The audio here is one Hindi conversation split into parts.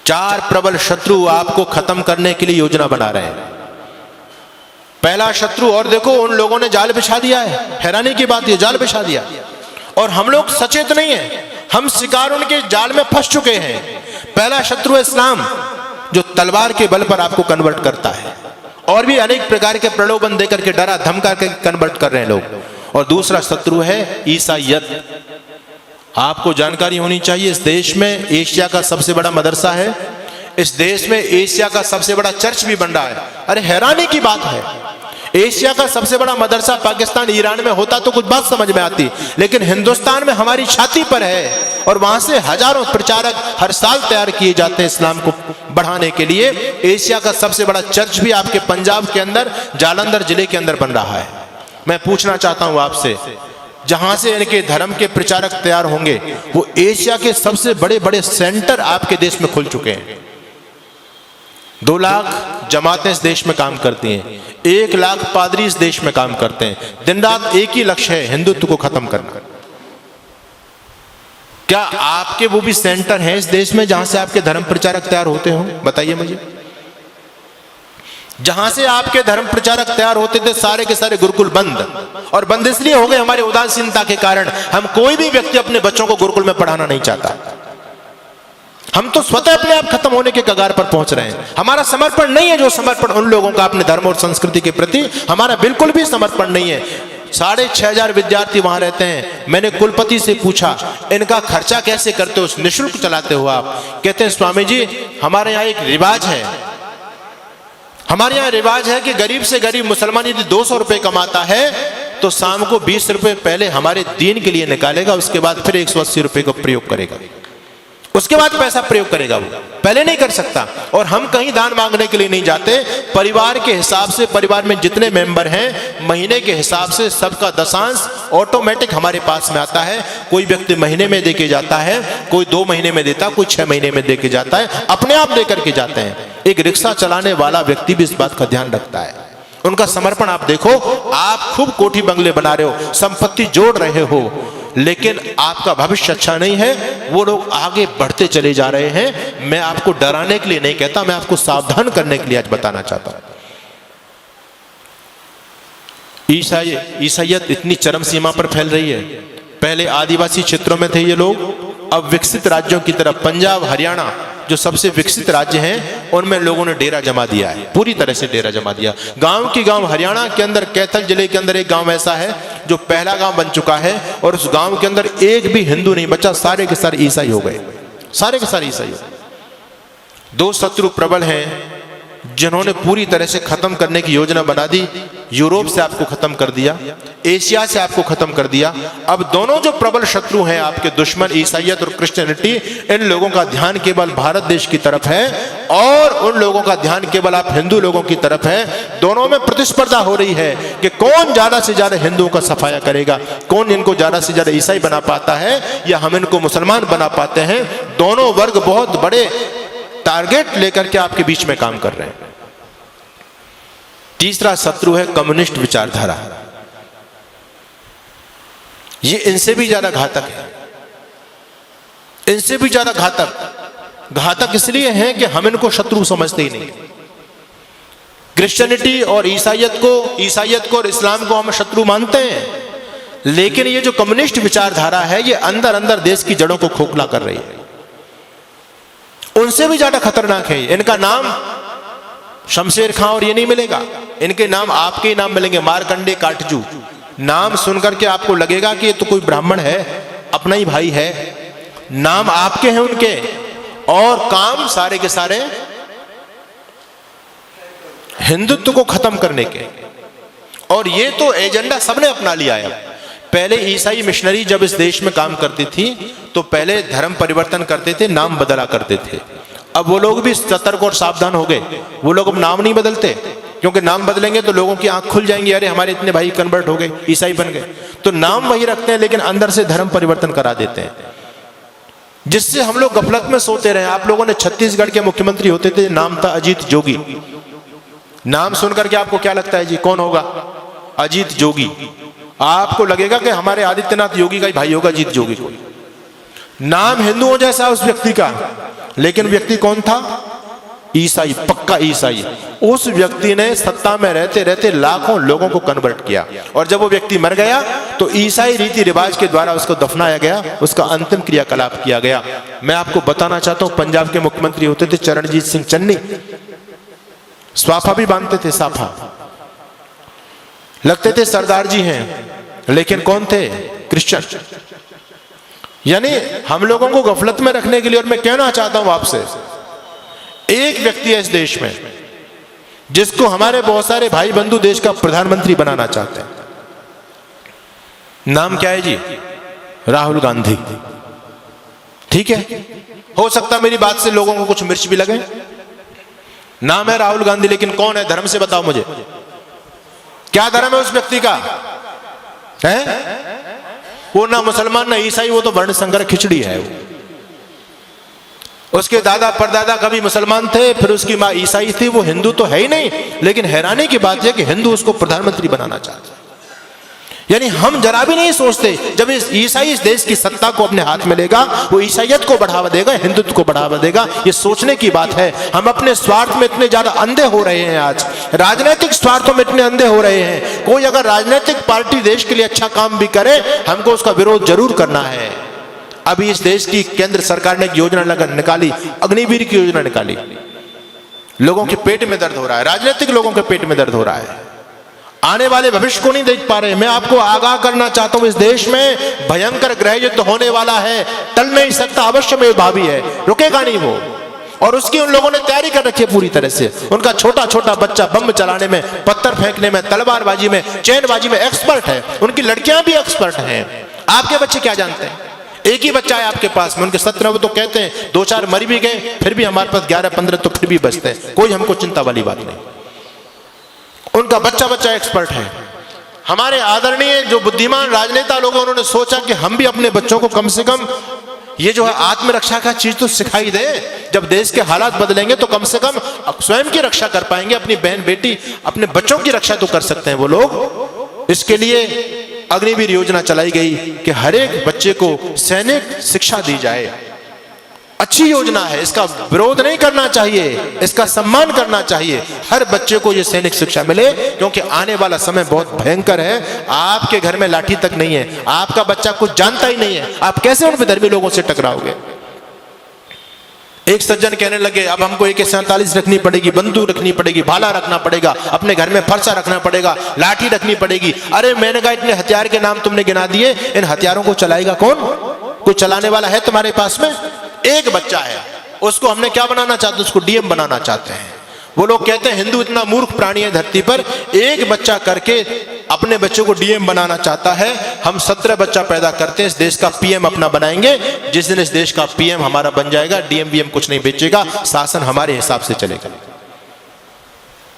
चार प्रबल शत्रु आपको खत्म करने के लिए योजना बना रहे हैं। पहला शत्रु, और देखो उन लोगों ने जाल बिछा दिया है, हैरानी की बात ये, जाल बिछा दिया और हम लोग सचेत नहीं है, हम शिकार उनके जाल में फंस चुके हैं। पहला शत्रु है इस्लाम, जो तलवार के बल पर आपको कन्वर्ट करता है, और भी अनेक प्रकार के प्रलोभन देकर के डरा धमका के कन्वर्ट कर रहे हैं लोग। और दूसरा शत्रु है ईसाइयत। आपको जानकारी होनी चाहिए, इस देश में एशिया का सबसे बड़ा मदरसा है, इस देश में एशिया का सबसे बड़ा चर्च भी बन रहा है। अरे हैरानी की बात है, एशिया का सबसे बड़ा मदरसा पाकिस्तान ईरान में होता तो कुछ बात समझ में आती, लेकिन हिंदुस्तान में हमारी छाती पर है, और वहां से हजारों प्रचारक हर साल तैयार किए जाते हैं इस्लाम को बढ़ाने के लिए। एशिया का सबसे बड़ा चर्च भी आपके पंजाब के अंदर जालंधर जिले के अंदर बन रहा है। मैं पूछना चाहता हूं आपसे, जहां से इनके धर्म के प्रचारक तैयार होंगे, वो एशिया के सबसे बड़े बड़े सेंटर आपके देश में खुल चुके हैं। 2 लाख जमातें इस देश में काम करती हैं, 1 लाख पादरी इस देश में काम करते हैं। दिन रात एक ही लक्ष्य है, हिंदुत्व को खत्म करना। क्या आपके वो भी सेंटर हैं इस देश में जहां से आपके धर्म प्रचारक तैयार होते हो? बताइए मुझे। जहां से आपके धर्म प्रचारक तैयार होते थे, सारे के सारे गुरुकुल बंद, और बंद इसलिए हो गए हमारे उदासीनता के कारण। हम कोई भी व्यक्ति अपने बच्चों को गुरुकुल में पढ़ाना नहीं चाहता। हम तो स्वतः अपने आप खत्म होने के कगार पर पहुंच रहे हैं। हमारा समर्पण नहीं है जो समर्पण उन लोगों का अपने धर्म और संस्कृति के प्रति, हमारा बिल्कुल भी समर्पण नहीं है। 6500 विद्यार्थी वहां रहते हैं। मैंने कुलपति से पूछा, इनका खर्चा कैसे करते हो, निःशुल्क चलाते हो आप? कहते हैं स्वामी जी, हमारे यहाँ एक रिवाज है, हमारे यहाँ रिवाज है कि गरीब से गरीब मुसलमान यदि 200 रुपए कमाता है तो शाम को 20 रुपए पहले हमारे दीन के लिए निकालेगा, उसके बाद फिर 180 रुपए का प्रयोग करेगा, उसके बाद पैसा प्रयोग करेगा, वो पहले नहीं कर सकता। और हम कहीं दान मांगने के लिए नहीं जाते, परिवार के हिसाब से, परिवार में जितने मेंबर हैं महीने के हिसाब से सबका दशांश ऑटोमेटिक हमारे पास में आता है। कोई व्यक्ति महीने में देके जाता है, कोई 2 महीने में देता, कोई 6 महीने में देके जाता है, अपने आप देकर के जाते हैं। एक रिक्शा चलाने वाला व्यक्ति भी इस बात का ध्यान रखता है। उनका समर्पण आप देखो। आप खूब कोठी बंगले बना रहे हो, संपत्ति जोड़ रहे हो, लेकिन आपका भविष्य अच्छा नहीं है। वो लोग आगे बढ़ते चले जा रहे हैं। मैं आपको डराने के लिए नहीं कहता, मैं आपको सावधान करने के लिए आज बताना चाहता हूं। ईसाइयत इतनी चरम सीमा पर फैल रही है। पहले आदिवासी क्षेत्रों में थे ये लोग, अब विकसित राज्यों की तरफ, पंजाब हरियाणा जो सबसे विकसित राज्य हैं, उनमें लोगों ने डेरा जमा दिया है, पूरी तरह से डेरा जमा दिया। गांव की गांव हरियाणा के अंदर, कैथल जिले के अंदर एक गांव ऐसा है जो पहला गांव बन चुका है, और उस गांव के अंदर एक भी हिंदू नहीं बचा, सारे के सारे ईसाई हो गए, सारे के सारे ईसाई हो गए। 2 शत्रु प्रबल हैं जिन्होंने पूरी तरह से खत्म करने की योजना बना दी। यूरोप से आपको खत्म कर दिया, एशिया से आपको खत्म कर दिया। अब दोनों जो प्रबल शत्रु हैं आपके दुश्मन, ईसाइयत और क्रिश्चियनिटी, इन लोगों का ध्यान केवल भारत देश की तरफ है, और उन लोगों का ध्यान केवल आप हिंदू लोगों की तरफ है। दोनों में प्रतिस्पर्धा हो रही है कि कौन ज्यादा से ज्यादा हिंदुओं का सफाया करेगा, कौन इनको ज्यादा से ज्यादा ईसाई बना पाता है, या हम इनको मुसलमान बना पाते हैं। दोनों वर्ग बहुत बड़े टारगेट लेकर के आपके बीच में काम कर रहे हैं। तीसरा शत्रु है कम्युनिस्ट विचारधारा। ये इनसे भी ज्यादा घातक है, इनसे भी ज्यादा घातक इसलिए है कि हम इनको शत्रु समझते ही नहीं। क्रिश्चियनिटी और ईसाइयत को और इस्लाम को हम शत्रु मानते हैं, लेकिन ये जो कम्युनिस्ट विचारधारा है, ये अंदर अंदर देश की जड़ों को खोखला कर रही है। उनसे भी ज्यादा खतरनाक है। इनका नाम शमशेर खां और ये नहीं मिलेगा, इनके नाम आपके ही नाम मिलेंगे, मारकंडे काटजू। नाम सुनकर के आपको लगेगा कि ये तो कोई ब्राह्मण है, अपना ही भाई है। नाम आपके हैं उनके, और काम सारे के सारे हिंदुत्व को खत्म करने के। और ये तो एजेंडा सबने अपना लिया है। पहले ईसाई मिशनरी जब इस देश में काम करती थी तो पहले धर्म परिवर्तन करते थे, नाम बदला करते थे। अब वो लोग भी सतर्क और सावधान हो गए। वो लोग अब नाम नहीं बदलते, क्योंकि नाम बदलेंगे तो लोगों की आंख खुल जाएंगी, अरे हमारे इतने भाई कन्वर्ट हो गए, ईसाई बन गए। तो नाम वही रखते हैं, लेकिन अंदर से धर्म परिवर्तन करा देते हैं, जिससे हम लोग गफलत में सोते रहे। आप लोगों ने छत्तीसगढ़ के मुख्यमंत्री होते थे, नाम था अजीत जोगी। नाम सुनकर के आपको क्या लगता है जी, कौन होगा? अजीत जोगी। आपको लगेगा कि हमारे आदित्यनाथ योगी का ही भाई होगा अजीत जोगी को। नाम हिंदुओं जैसा उस व्यक्ति का, लेकिन व्यक्ति कौन था? ईसाई, पक्का ईसाई। उस व्यक्ति ने सत्ता में रहते रहते लाखों लोगों को कन्वर्ट किया, और जब वो व्यक्ति मर गया तो ईसाई रीति रिवाज के द्वारा उसको दफनाया गया, उसका अंतिम क्रियाकलाप किया गया। मैं आपको बताना चाहता हूं, पंजाब के मुख्यमंत्री होते थे चरणजीत सिंह चन्नी, स्वाफा भी बांधते थे, साफा लगते थे, सरदार जी हैं, लेकिन कौन थे? क्रिश्चियन। यानी हम लोगों को गफलत में रखने के लिए, और मैं कहना चाहता हूं आपसे, एक व्यक्ति है इस देश में जिसको हमारे बहुत सारे भाई बंधु देश का प्रधानमंत्री बनाना चाहते हैं। नाम क्या है जी? राहुल गांधी। ठीक है, हो सकता मेरी बात से लोगों को कुछ मिर्च भी लगे। नाम है राहुल गांधी, लेकिन कौन है? धर्म से बताओ मुझे, क्या धर्म है उस व्यक्ति का? है वो ना मुसलमान ना ईसाई, वो तो वर्ण संकर खिचड़ी है। उसके दादा परदादा कभी मुसलमान थे, फिर उसकी मां ईसाई थी, वो हिंदू तो है ही नहीं। लेकिन हैरानी की बात यह कि हिंदू उसको प्रधानमंत्री बनाना चाहते हैं। यानी हम जरा भी नहीं सोचते, जब इस ईसाई इस देश की सत्ता को अपने हाथ में लेगा, वो ईसाइयत को बढ़ावा देगा, हिंदुत्व को बढ़ावा देगा। ये सोचने की बात है। हम अपने स्वार्थ में इतने ज्यादा अंधे हो रहे हैं, आज राजनीतिक स्वार्थों में इतने अंधे हो रहे हैं। कोई अगर राजनीतिक पार्टी देश के लिए अच्छा काम भी करे, हमको उसका विरोध जरूर करना है। अभी इस देश की केंद्र सरकार ने एक योजना निकाली, अग्निवीर की योजना निकाली। लोगों के पेट में दर्द हो रहा है, राजनीतिक लोगों के पेट में दर्द हो रहा है, आने वाले भविष्य को नहीं देख पा रहे। मैं आपको आगाह करना चाहता हूं, इस देश में भयंकर गृह युद्ध होने वाला है, टल नहीं सकता, अवश्य में भावी है, रुकेगा नहीं वो। और उसकी उन लोगों ने तैयारी कर रखी है पूरी तरह से। उनका छोटा छोटा बच्चा बम चलाने में, पत्थर फेंकने में, तलवारबाजी में, चैनबाजी में एक्सपर्ट है। उनकी लड़कियां भी एक्सपर्ट हैं। आपके बच्चे क्या जानते हैं? एक ही बच्चा है आपके पास में, उनके 17 वो तो कहते हैं 2-4 मर भी गए, फिर भी हमारे पास 11-15 तो फिर भी बचते हैं। कोई हमको चिंता वाली बात नहीं। उनका बच्चा बच्चा एक्सपर्ट है। हमारे आदरणीय जो बुद्धिमान राजनेता लोग हैं, उन्होंने सोचा कि हम भी अपने बच्चों को कम से कम ये जो है आत्मरक्षा का चीज तो सिखाई दे। जब देश के हालात बदलेंगे तो कम से कम स्वयं की रक्षा कर पाएंगे, अपनी बहन बेटी अपने बच्चों की रक्षा तो कर सकते हैं वो लोग। इसके लिए अग्निवीर योजना चलाई गई कि हर एक बच्चे को सैनिक शिक्षा दी जाए। अच्छी योजना है, इसका विरोध नहीं करना चाहिए, इसका सम्मान करना चाहिए। हर बच्चे को ये सैनिक शिक्षा मिले, क्योंकि आने वाला समय बहुत भयंकर है। आपके घर में लाठी तक नहीं है, आपका बच्चा कुछ जानता ही नहीं है, आप कैसे उन विधर्मी लोगों से टकराओगे? एक सज्जन कहने लगे, अब हमको AK-47 रखनी पड़ेगी, बंदूक रखनी पड़ेगी, भाला रखना पड़ेगा, अपने घर में फरसा रखना पड़ेगा, लाठी रखनी पड़ेगी। अरे मैंने कहा, इतने हथियार के नाम तुमने गिना दिए, इन हथियारों को चलाएगा कौन? कोई चलाने वाला है तुम्हारे पास में? एक बच्चा है, उसको हमने क्या बनाना चाहते हैं? उसको DM बनाना चाहते हैं। वो लोग कहते हैं हिंदू इतना मूर्ख प्राणी है धरती पर, एक बच्चा करके अपने बच्चों को DM बनाना चाहता है। हम 17 बच्चा पैदा करते हैं, इस देश का PM अपना बनाएंगे। जिस दिन इस देश का PM हमारा बन जाएगा, DM कुछ नहीं बेचेगा, शासन हमारे हिसाब से चलेगा।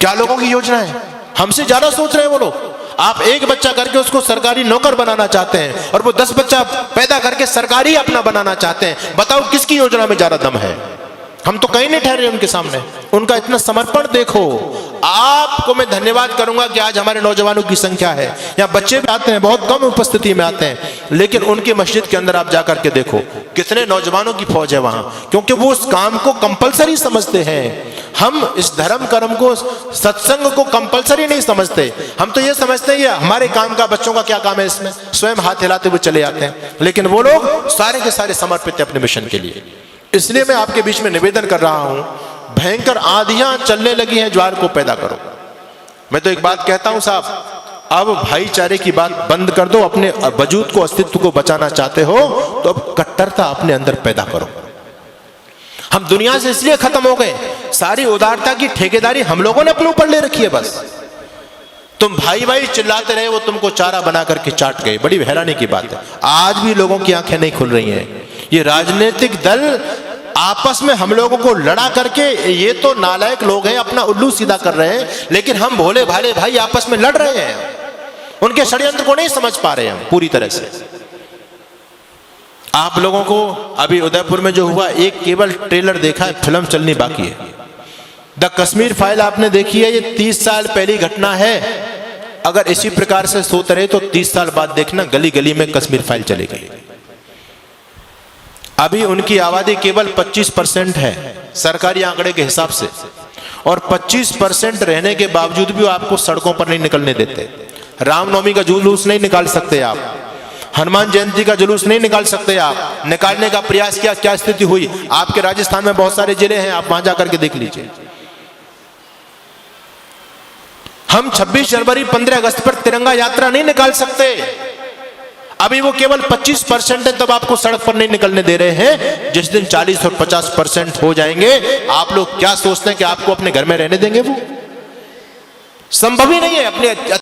क्या लोगों की योजना है? हमसे ज्यादा सोच रहे हैं वो लोग। आप एक बच्चा करके उसको सरकारी नौकर बनाना चाहते हैं, और वो 10 बच्चा पैदा करके सरकारी अपना बनाना चाहते हैं। बताओ किसकी योजना में ज्यादा दम है? हम तो कहीं नहीं ठहरे उनके सामने। उनका इतना समर्पण देखो। आपको मैं धन्यवाद करूंगा कि आज हमारे नौजवानों की संख्या है, यहाँ बच्चे भी आते हैं, बहुत कम उपस्थिति में आते हैं, लेकिन उनकी मस्जिद के अंदर आप जाकर के देखो कितने नौजवानों की फौज है वहां, क्योंकि वो उस काम को कंपलसरी समझते हैं। हम इस धर्म कर्म को, सत्संग को कंपलसरी नहीं समझते। हम तो ये समझते हैं ये हमारे काम का, बच्चों का क्या काम है इसमें, स्वयं हाथ हिलाते हुए चले जाते हैं। लेकिन वो लोग सारे के सारे समर्पित है अपने मिशन के लिए। इसलिए मैं आपके बीच में निवेदन कर रहा हूं, भयंकर आंधियां चलने लगी हैं, ज्वार को पैदा करो। मैं तो एक बात कहता हूं साहब, अब भाईचारे की बात बंद कर दो। अपने वजूद को, अस्तित्व को बचाना चाहते हो तो अब कट्टरता अपने अंदर पैदा करो। हम दुनिया से इसलिए खत्म हो गए, सारी उदारता की ठेकेदारी हम लोगों ने अपने ऊपर ले रखी है। बस तुम भाई भाई चिल्लाते रहे, वो तुमको चारा बना करके चाट गए। बड़ी हैरानी की बात है, आज भी लोगों की आंखें नहीं खुल रही हैं। ये राजनीतिक दल आपस में हम लोगों को लड़ा करके, ये तो नालायक लोग हैं, अपना उल्लू सीधा कर रहे हैं, लेकिन हम भोले भाले भाई आपस में लड़ रहे हैं। उनके षड्यंत्र को नहीं समझ पा रहे हम पूरी तरह से। आप लोगों को अभी उदयपुर में जो हुआ, एक केवल ट्रेलर देखा है, फिल्म चलनी बाकी है। द कश्मीर फाइल आपने देखी है, ये 30 साल पहली घटना है। अगर इसी प्रकार से सोते रहे तो 30 साल बाद देखना गली गली में कश्मीर फाइल चलेगी। अभी उनकी आबादी केवल 25% है सरकारी आंकड़े के हिसाब से, और 25% रहने के बावजूद भी वो आपको सड़कों पर नहीं निकलने देते। रामनवमी का जुलूस नहीं निकाल सकते आप, हनुमान जयंती का जुलूस नहीं निकाल सकते आप। निकालने का प्रयास किया, क्या स्थिति हुई? आपके राजस्थान में बहुत सारे जिले हैं, आप वहां जाकर के देख लीजिए। हम 26 जनवरी 15 अगस्त पर तिरंगा यात्रा नहीं निकाल सकते। अभी वो केवल 25% है, तब आपको सड़क पर नहीं निकलने दे रहे हैं। जिस दिन 40 और 50% हो जाएंगे, आप लोग क्या सोचते हैं कि आपको अपने घर में रहने देंगे? वो संभव ही नहीं है। अपने